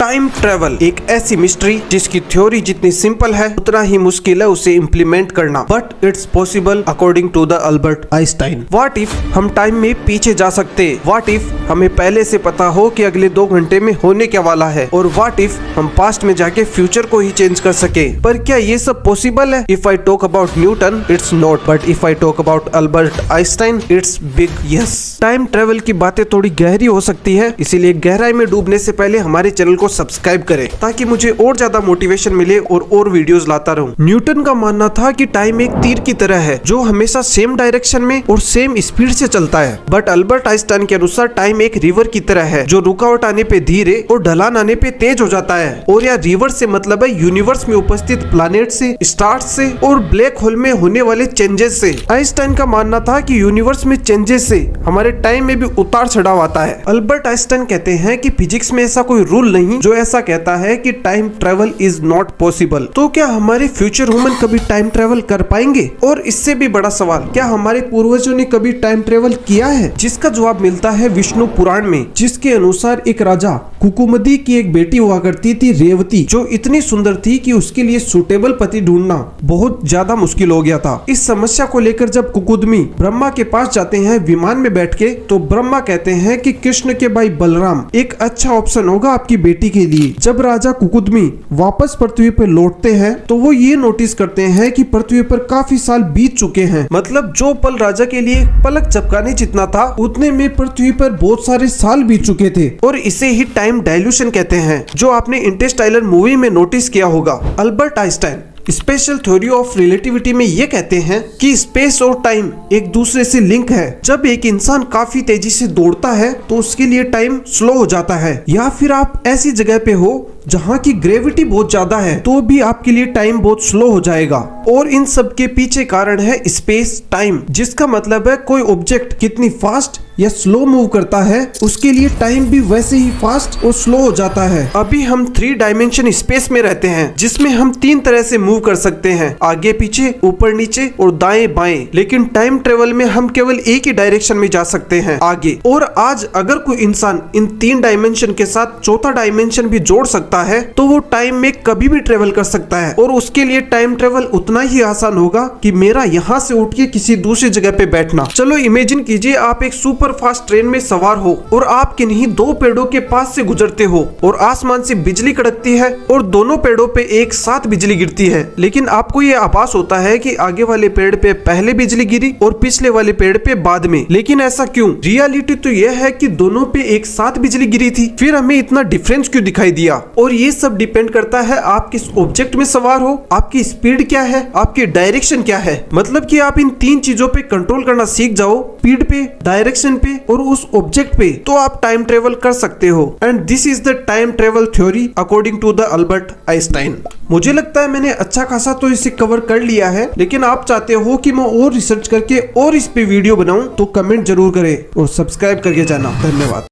Time travel एक ऐसी mystery जिसकी थ्योरी जितनी सिंपल है उतना ही मुश्किल है उसे इम्प्लीमेंट करना, but it's possible according to the Albert Einstein. What if हम टाइम में पीछे जा सकते? व्हाट इफ हमें पहले से पता हो कि अगले 2 घंटे में होने क्या वाला है? और व्हाट इफ हम पास्ट में जाके फ्यूचर को ही चेंज कर सके? पर क्या ये सब पॉसिबल है? If I talk about Newton it's not, but if I talk about Albert Einstein it's big yes. Time travel की बातें थोड़ी गहरी हो सकती है, इसीलिए गहराई में डूबने से पहले हमारे चैनल को सब्सक्राइब करें ताकि मुझे और ज्यादा मोटिवेशन मिले और वीडियोस लाता रहूं। न्यूटन का मानना था कि टाइम एक तीर की तरह है जो हमेशा सेम डायरेक्शन में और सेम स्पीड से चलता है, बट अल्बर्ट आइंस्टाइन के अनुसार टाइम एक रिवर की तरह है जो रुकावट आने पे धीरे और ढलान आने पे तेज हो जाता है। और यह रिवर से मतलब है यूनिवर्स में उपस्थित प्लैनेट से, स्टार्स से और ब्लैक होल में होने वाले चेंजेस से। आइंस्टाइन का मानना था कि यूनिवर्स में चेंजेस से हमारे टाइम में भी उतार चढ़ाव आता है। अल्बर्ट आइंस्टाइन कहते हैं कि फिजिक्स में ऐसा कोई रूल नहीं जो ऐसा कहता है कि time travel is not possible. तो क्या हमारे फ्यूचर ह्यूमन कभी टाइम ट्रेवल कर पाएंगे? और इससे भी बड़ा सवाल, क्या हमारे पूर्वजों ने कभी टाइम ट्रेवल किया है? जिसका जवाब मिलता है विष्णु पुराण में, जिसके अनुसार एक राजा कुकुमदी की एक बेटी हुआ करती थी रेवती, जो इतनी सुंदर थी कि उसके लिए सुटेबल पति ढूंढना बहुत ज्यादा मुश्किल हो गया था। इस समस्या को लेकर जब कुकुदमी ब्रह्मा के पास जाते हैं विमान में बैठ के, तो ब्रह्मा कहते हैं कि कृष्ण के भाई बलराम एक अच्छा ऑप्शन होगा आपकी बेटी के लिए। जब राजा कुकुदमी वापस पृथ्वी पर लौटते हैं तो वो ये नोटिस करते हैं कि पृथ्वी पर काफी साल बीत चुके हैं। मतलब जो पल राजा के लिए पलक झपकाने जितना था उतने में पृथ्वी पर बहुत सारे साल बीत चुके थे। और इसे ही टाइम डायल्यूशन कहते हैं, जो आपने इंटरस्टेलर मूवी में नोटिस किया होगा। Albert Einstein special theory of relativity में ये कहते हैं कि स्पेस और टाइम एक दूसरे से लिंक है। जब एक इंसान काफी तेजी से दौड़ता है तो उसके लिए टाइम स्लो हो जाता है, या फिर आप ऐसी जगह पे हो जहाँ की ग्रेविटी बहुत ज्यादा है तो भी आपके लिए टाइम बहुत स्लो हो जाएगा। और इन सब के पीछे कारण है स्पेस टाइम, जिसका मतलब है कोई ऑब्जेक्ट कितनी फास्ट या स्लो मूव करता है उसके लिए टाइम भी वैसे ही फास्ट और स्लो हो जाता है। अभी हम 3 डायमेंशन स्पेस में रहते हैं जिसमें हम 3 तरह से मूव कर सकते हैं, आगे पीछे, ऊपर नीचे और दाएं बाएं। लेकिन टाइम ट्रेवल में हम केवल एक ही डायरेक्शन में जा सकते हैं, आगे। और आज अगर कोई इंसान इन 3 डायमेंशन के साथ 4था डायमेंशन भी जोड़ सकता है तो वो टाइम में कभी भी ट्रेवल कर सकता है। और उसके लिए टाइम ट्रेवल उतना ही आसान होगा कि मेरा यहाँ से उठ के किसी दूसरी जगह पे बैठना। चलो इमेजिन कीजिए आप एक सुपर फास्ट ट्रेन में सवार हो और आप किन्हीं 2 पेड़ों के पास से गुजरते हो और आसमान से बिजली कड़कती है और दोनों पेड़ों पे एक साथ बिजली गिरती है। लेकिन आपको ये आभास होता है कि आगे वाले पेड़ पे पहले बिजली गिरी और पिछले वाले पेड़ पे बाद में। लेकिन ऐसा क्यों? रियलिटी तो यह है कि दोनों पे एक साथ बिजली गिरी थी, फिर हमें इतना डिफरेंस क्यों दिखाई दिया? और ये सब डिपेंड करता है आप किस ऑब्जेक्ट में सवार हो, आपकी स्पीड क्या है, आपकी डायरेक्शन क्या है। मतलब कि आप इन 3 चीजों पे कंट्रोल करना सीख जाओ, स्पीड पे, डायरेक्शन पे और उस ऑब्जेक्ट पे, तो आप टाइम ट्रेवल कर सकते हो। And this is the time travel theory according to the Albert Einstein. मुझे लगता है मैंने अच्छा खासा तो इसे कवर कर लिया है, लेकिन आप चाहते हो कि मैं और रिसर्च करके और इस पे वीडियो बनाऊं तो कमेंट जरूर करें और सब्सक्राइब करके जाना। धन्यवाद।